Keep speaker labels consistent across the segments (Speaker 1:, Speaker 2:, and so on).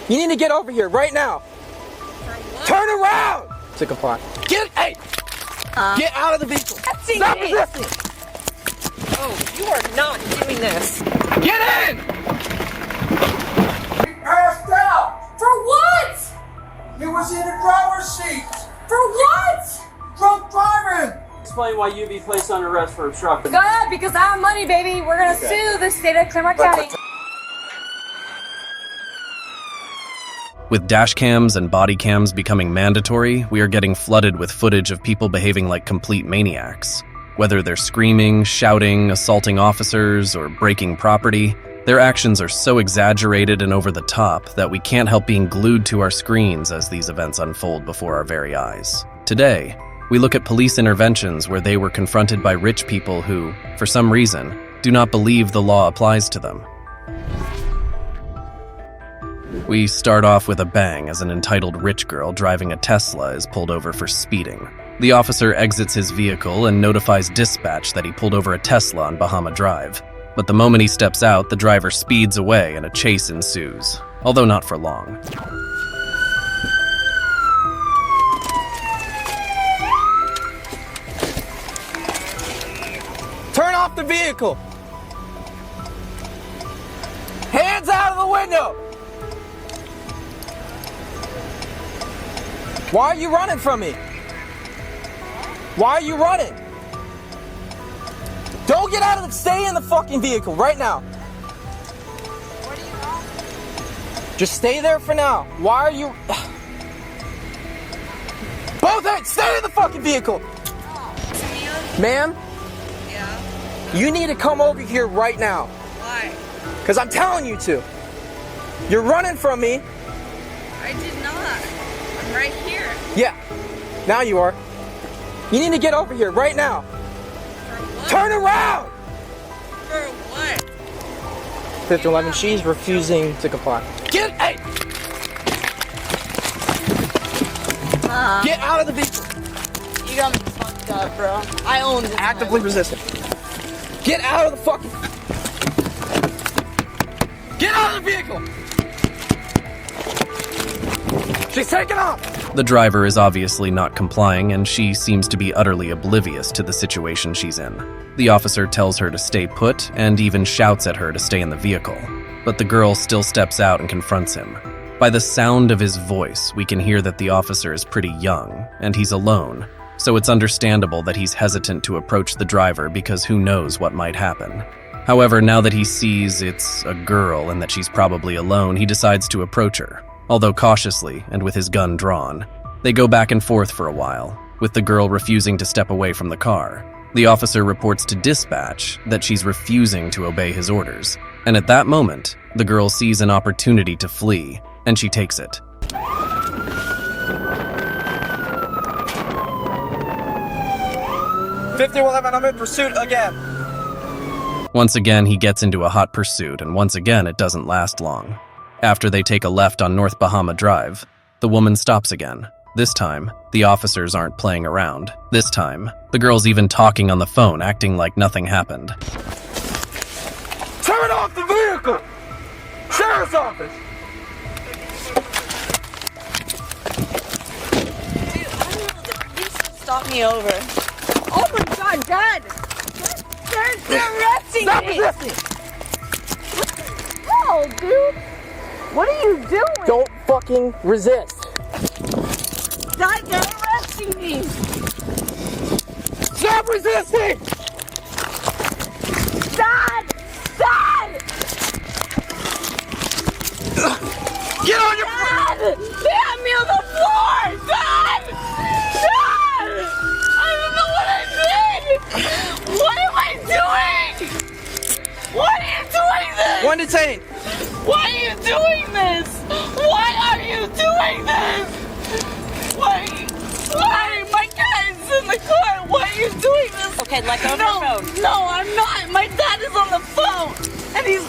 Speaker 1: You need to get over here right now. Turn around to comply. Get out of the vehicle. Stop resisting.
Speaker 2: Oh, you are not doing this.
Speaker 1: Get in!
Speaker 3: He passed out!
Speaker 4: For what?
Speaker 3: He was in the driver's seat!
Speaker 4: For what?
Speaker 3: Drunk driving!
Speaker 5: Explain why you'd be placed under arrest for obstruction.
Speaker 4: Good, because I have money, baby. We're gonna sue the state of Claremont County.
Speaker 6: With dash cams and body cams becoming mandatory, we are getting flooded with footage of people behaving like complete maniacs. Whether they're screaming, shouting, assaulting officers, or breaking property, their actions are so exaggerated and over the top that we can't help being glued to our screens as these events unfold before our very eyes. Today, we look at police interventions where they were confronted by rich people who, for some reason, do not believe the law applies to them. We start off with a bang as an entitled rich girl driving a Tesla is pulled over for speeding. The officer exits his vehicle and notifies dispatch that he pulled over a Tesla on Bahama Drive. But the moment he steps out, the driver speeds away and a chase ensues, although not for long.
Speaker 1: Turn off the vehicle. Hands out of the window. Why are you running from me? Why are you running? Don't get out of the, stay in the fucking vehicle right now.
Speaker 4: What are you on?
Speaker 1: Just stay there for now. Why are you? Both hands, stay in the fucking vehicle. Ma'am?
Speaker 2: Yeah?
Speaker 1: You need to come over here right now.
Speaker 2: Why?
Speaker 1: Because I'm telling you to. You're running from me.
Speaker 2: I did not. I'm right here.
Speaker 1: Yeah, now you are. You need to get over here right now.
Speaker 2: For what?
Speaker 1: Turn around!
Speaker 2: For what?
Speaker 1: 511, she's refusing to comply. Get out of the vehicle.
Speaker 2: You got me fucked up, bro. I own this.
Speaker 1: Actively resisting. Get out of the fucking... Get out of the vehicle! She's taking off!
Speaker 6: The driver is obviously not complying, and she seems to be utterly oblivious to the situation she's in. The officer tells her to stay put and even shouts at her to stay in the vehicle. But the girl still steps out and confronts him. By the sound of his voice, we can hear that the officer is pretty young, and he's alone, so it's understandable that he's hesitant to approach the driver because who knows what might happen. However, now that he sees it's a girl and that she's probably alone, he decides to approach her, although cautiously and with his gun drawn. They go back and forth for a while, with the girl refusing to step away from the car. The officer reports to dispatch that she's refusing to obey his orders, and at that moment, the girl sees an opportunity to flee, and she takes it.
Speaker 1: 5111, I'm in pursuit again.
Speaker 6: Once again, he gets into a hot pursuit, and once again, it doesn't last long. After they take a left on North Bahama Drive, the woman stops again. This time, the officers aren't playing around. This time, the girl's even talking on the phone, acting like nothing happened.
Speaker 1: Turn off the vehicle! Sheriff's office!
Speaker 2: Dude, I don't know. You should stop me over.
Speaker 4: Oh my God, Dad! They're arresting
Speaker 1: Stop
Speaker 4: me!
Speaker 1: resisting!
Speaker 4: No, dude! What are you doing?
Speaker 1: Don't fucking resist.
Speaker 4: Dad, they're arresting me!
Speaker 1: Stop resisting!
Speaker 4: Dad! Dad!
Speaker 1: Get on your...
Speaker 4: Dad! They have me on the floor! Dad! Dad! I don't know what I did! What am I doing? Why are you doing this?
Speaker 1: One detained.
Speaker 4: Why are you doing this? Why are you doing this? Why? My dad's in the car. Why are you doing this?
Speaker 2: Okay, let go of your phone.
Speaker 4: No, I'm not. My dad is on the phone. And he's...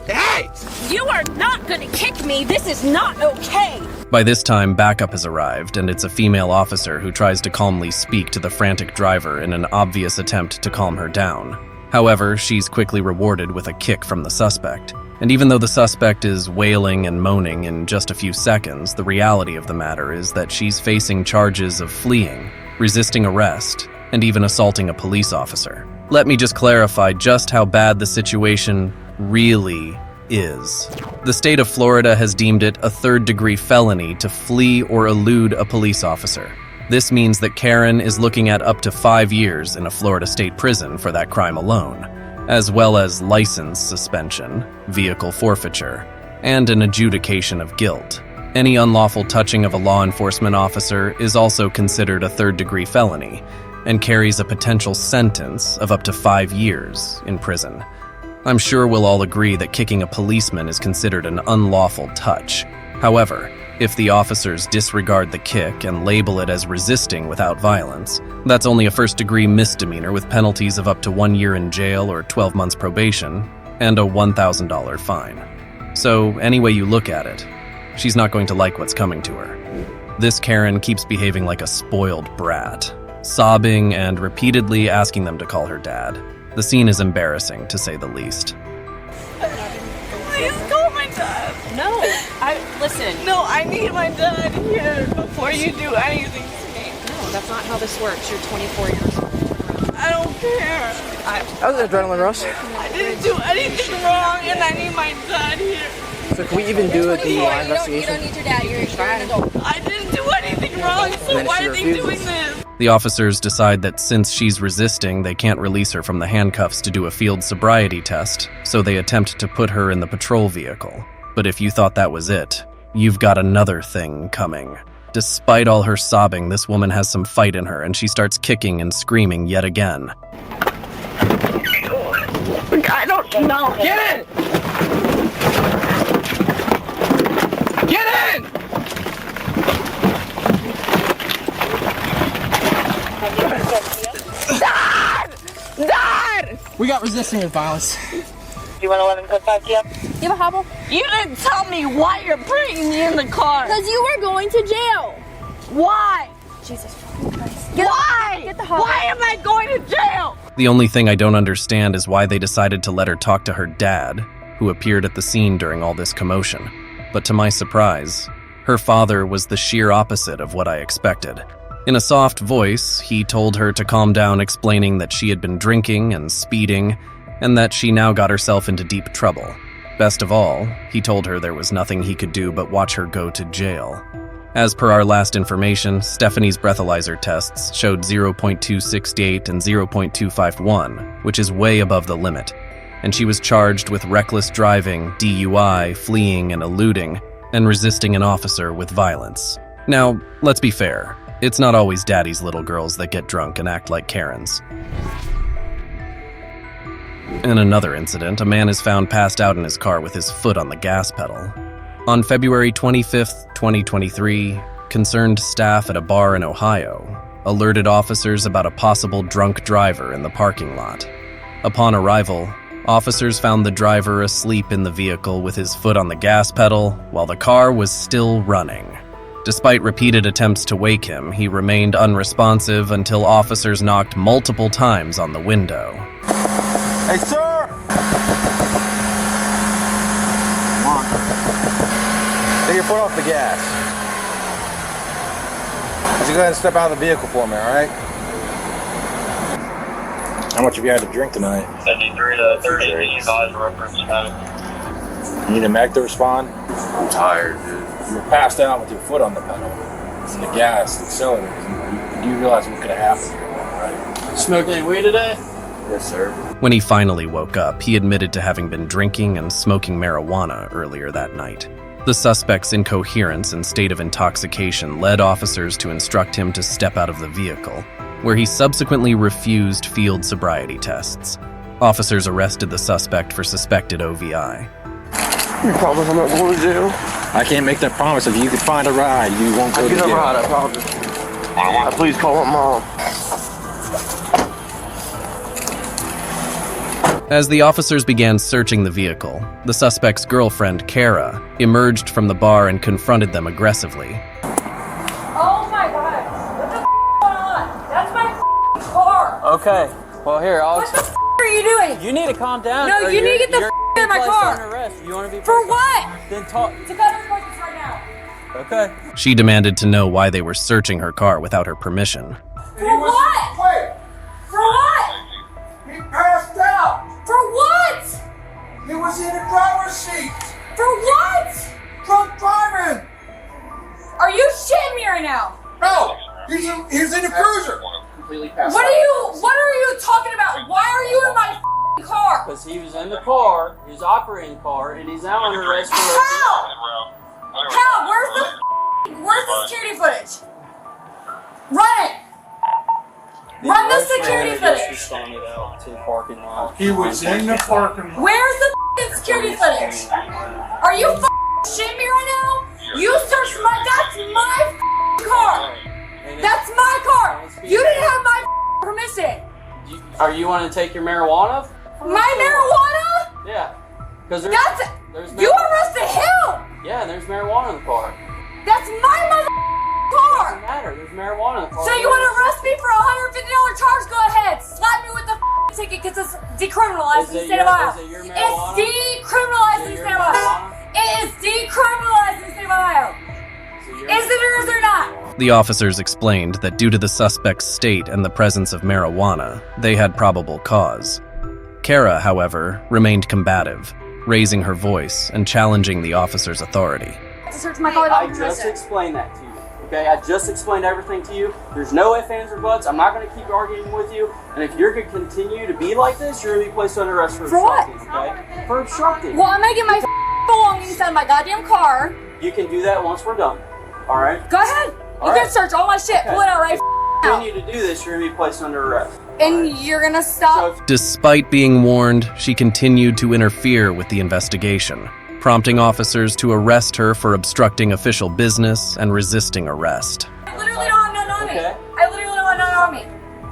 Speaker 1: Hey!
Speaker 4: You are not gonna kick me. This is not okay.
Speaker 6: By this time, backup has arrived, and it's a female officer who tries to calmly speak to the frantic driver in an obvious attempt to calm her down. However, she's quickly rewarded with a kick from the suspect. And even though the suspect is wailing and moaning in just a few seconds, the reality of the matter is that she's facing charges of fleeing, resisting arrest, and even assaulting a police officer. Let me just clarify just how bad the situation really is. The state of Florida has deemed it a third-degree felony to flee or elude a police officer. This means that Karen is looking at up to 5 years in a Florida state prison for that crime alone, as well as license suspension, vehicle forfeiture, and an adjudication of guilt. Any unlawful touching of a law enforcement officer is also considered a third-degree felony and carries a potential sentence of up to 5 years in prison. I'm sure we'll all agree that kicking a policeman is considered an unlawful touch. However, if the officers disregard the kick and label it as resisting without violence, that's only a first-degree misdemeanor with penalties of up to 1 year in jail or 12 months probation and a $1,000 fine. So, any way you look at it, she's not going to like what's coming to her. This Karen keeps behaving like a spoiled brat, sobbing and repeatedly asking them to call her dad. The scene is embarrassing, to say the least.
Speaker 4: Please call my dad.
Speaker 2: No, listen.
Speaker 4: No, I need my dad here before you do anything to me.
Speaker 2: No, that's not how this works. You're 24 years old.
Speaker 4: I don't care.
Speaker 1: That was an adrenaline rush.
Speaker 4: I didn't do anything wrong, and I need my dad here.
Speaker 1: So can we even do a DUI investigation?
Speaker 7: You don't need your dad. You're an adult.
Speaker 4: I didn't do anything wrong, so
Speaker 1: then
Speaker 4: why
Speaker 1: she
Speaker 4: are they
Speaker 1: refuses.
Speaker 4: doing this?
Speaker 6: The officers decide that since she's resisting, they can't release her from the handcuffs to do a field sobriety test, so they attempt to put her in the patrol vehicle. But if you thought that was it, you've got another thing coming. Despite all her sobbing, this woman has some fight in her, and she starts kicking and screaming yet again.
Speaker 4: I don't know.
Speaker 1: Get in! Get in! Dad! We got resisting with violence.
Speaker 7: You want 11 code 5 PM? You have a hobble?
Speaker 4: You didn't tell me why you're bringing me in the car.
Speaker 7: Because you were going to jail.
Speaker 4: Why?
Speaker 7: Jesus Christ.
Speaker 4: Why?
Speaker 7: Get the hobble.
Speaker 4: Why am I going to jail?
Speaker 6: The only thing I don't understand is why they decided to let her talk to her dad, who appeared at the scene during all this commotion. But to my surprise, her father was the sheer opposite of what I expected. In a soft voice, he told her to calm down, explaining that she had been drinking and speeding, and that she now got herself into deep trouble. Best of all, he told her there was nothing he could do but watch her go to jail. As per our last information, Stephanie's breathalyzer tests showed 0.268 and 0.251, which is way above the limit, and she was charged with reckless driving, DUI, fleeing and eluding, and resisting an officer with violence. Now, let's be fair. It's not always daddy's little girls that get drunk and act like Karens. In another incident, a man is found passed out in his car with his foot on the gas pedal. On February 25th, 2023, concerned staff at a bar in Ohio alerted officers about a possible drunk driver in the parking lot. Upon arrival, officers found the driver asleep in the vehicle with his foot on the gas pedal while the car was still running. Despite repeated attempts to wake him, he remained unresponsive until officers knocked multiple times on the window.
Speaker 3: Hey, sir! Come on. Take your foot off the gas. Just go ahead and step out of the vehicle for me, all right? How much have you had to drink tonight?
Speaker 8: 73 to 30, advised reference time.
Speaker 3: You need a medic to respond?
Speaker 8: I'm tired, dude.
Speaker 3: You were passed out with your foot on the pedal. And the gas accelerated. Do you realize what could have happened here, right?
Speaker 5: Smoked any weed today?
Speaker 3: Yes, sir.
Speaker 6: When he finally woke up, he admitted to having been drinking and smoking marijuana earlier that night. The suspect's incoherence and state of intoxication led officers to instruct him to step out of the vehicle, where he subsequently refused field sobriety tests. Officers arrested the suspect for suspected OVI.
Speaker 1: You promise I'm not going to jail?
Speaker 3: I can't make that promise. If you could find a ride, you won't go
Speaker 1: I'll
Speaker 3: to
Speaker 1: get a
Speaker 3: jail.
Speaker 1: ride, I promise. Please call my mom.
Speaker 6: As the officers began searching the vehicle, the suspect's girlfriend, Kara, emerged from the bar and confronted them aggressively.
Speaker 7: Oh my God. What the going on? That's my car.
Speaker 5: Okay. Well, here, I'll...
Speaker 7: What the are you doing?
Speaker 5: You need to calm down.
Speaker 7: No,
Speaker 5: or
Speaker 7: you need to
Speaker 5: you're-
Speaker 7: get the
Speaker 5: you're
Speaker 7: out of my car.
Speaker 5: You want to be
Speaker 7: For what?
Speaker 5: Then talk.
Speaker 7: To veterans license right now.
Speaker 5: Okay.
Speaker 6: She demanded to know why they were searching her car without her permission.
Speaker 7: For what?
Speaker 1: Wait,
Speaker 7: For what?
Speaker 1: he passed out.
Speaker 7: For what?
Speaker 1: He was in the driver's seat.
Speaker 7: For what?
Speaker 1: Drunk driving.
Speaker 7: Are you shitting me right now?
Speaker 1: No, he's in the cruiser.
Speaker 5: Completely passed
Speaker 7: What are you talking about? Why are you in my f***ing car?
Speaker 5: Because he was in the car, he was operating the car, and he's now under arrest for...
Speaker 7: How? How? Where's the security footage? Run it! Run the security footage!
Speaker 5: Responded out to the parking lot.
Speaker 3: He was in the parking lot.
Speaker 7: Where's the f***ing security footage? Are you f***ing shitting me right now? You searched that's my f***ing car! That's my car! You didn't have my f***ing permission!
Speaker 5: Are you want to take your marijuana?
Speaker 7: My marijuana?
Speaker 5: Yeah. Because there's
Speaker 7: You arrested him!
Speaker 5: Yeah, there's marijuana in the car.
Speaker 7: That's my mother car!
Speaker 5: Doesn't matter. There's marijuana in the car.
Speaker 7: So you want to arrest me for a $150 charge? Go ahead. Slap me with the ticket because it's decriminalized in the state of Ohio.
Speaker 5: Is it your
Speaker 7: It's
Speaker 5: marijuana?
Speaker 7: decriminalized in the state of Ohio. It is decriminalized in the state of Ohio. Is it or is it not?
Speaker 6: The officers explained that due to the suspect's state and the presence of marijuana, they had probable cause. Kara, however, remained combative, raising her voice and challenging the officer's authority.
Speaker 7: To search my car
Speaker 5: I
Speaker 7: without
Speaker 5: just
Speaker 7: permission.
Speaker 5: explained that to you. Okay, I just explained everything to you. There's no ifs, ands, or buts. I'm not going to keep arguing with you. And if you're going to continue to be like this, you're going to be placed under arrest for
Speaker 7: what?
Speaker 5: obstructing. Okay? For obstructing.
Speaker 7: Well, I'm gonna get my belongings out of my goddamn car.
Speaker 5: You can do that once we're done. All right?
Speaker 7: Go ahead. You
Speaker 5: All
Speaker 7: can
Speaker 5: right.
Speaker 7: search all my shit.
Speaker 5: Okay.
Speaker 7: Pull it out right now.
Speaker 5: Continue to do this, you're going to be placed under arrest.
Speaker 7: And you're gonna stop.
Speaker 5: So
Speaker 6: Despite being warned, she continued to interfere with the investigation, prompting officers to arrest her for obstructing official business and resisting arrest.
Speaker 7: I literally don't have none on me.
Speaker 5: Okay.
Speaker 7: I literally don't have none on me.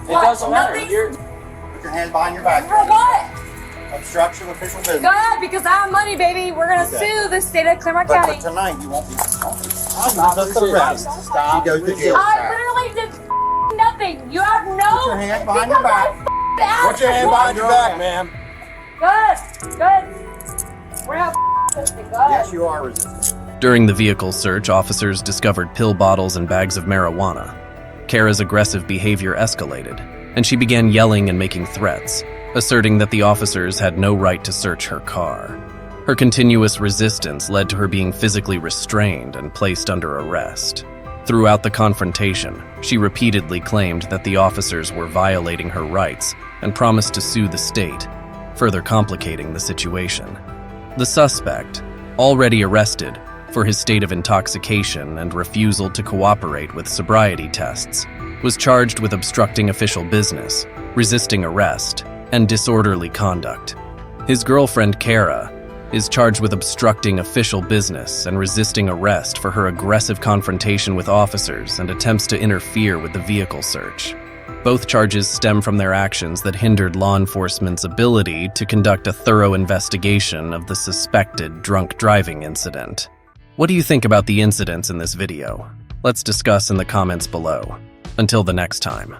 Speaker 5: it doesn't matter.
Speaker 7: Nothing.
Speaker 5: You're,
Speaker 9: Put your hand behind your back.
Speaker 7: For what?
Speaker 9: Obstruction of official business.
Speaker 7: Go ahead, because I have money, baby. We're gonna sue the state of Claremont
Speaker 9: But
Speaker 7: County.
Speaker 9: tonight you won't be.
Speaker 5: Stop
Speaker 9: arrest.
Speaker 5: Stop
Speaker 9: She goes to jail.
Speaker 7: I literally did nothing. You have no.
Speaker 9: Put your hand behind your back.
Speaker 7: Put your hand behind your
Speaker 9: back, ma'am.
Speaker 7: Good. We're not resisting. Go ahead.
Speaker 9: Yes, you are resisting.
Speaker 6: During the vehicle search, officers discovered pill bottles and bags of marijuana. Kara's aggressive behavior escalated, and she began yelling and making threats, asserting that the officers had no right to search her car. Her continuous resistance led to her being physically restrained and placed under arrest. Throughout the confrontation, she repeatedly claimed that the officers were violating her rights and promised to sue the state, further complicating the situation. The suspect, already arrested for his state of intoxication and refusal to cooperate with sobriety tests, was charged with obstructing official business, resisting arrest, and disorderly conduct. His girlfriend, Kara, is charged with obstructing official business and resisting arrest for her aggressive confrontation with officers and attempts to interfere with the vehicle search. Both charges stem from their actions that hindered law enforcement's ability to conduct a thorough investigation of the suspected drunk driving incident. What do you think about the incidents in this video? Let's discuss in the comments below. Until the next time.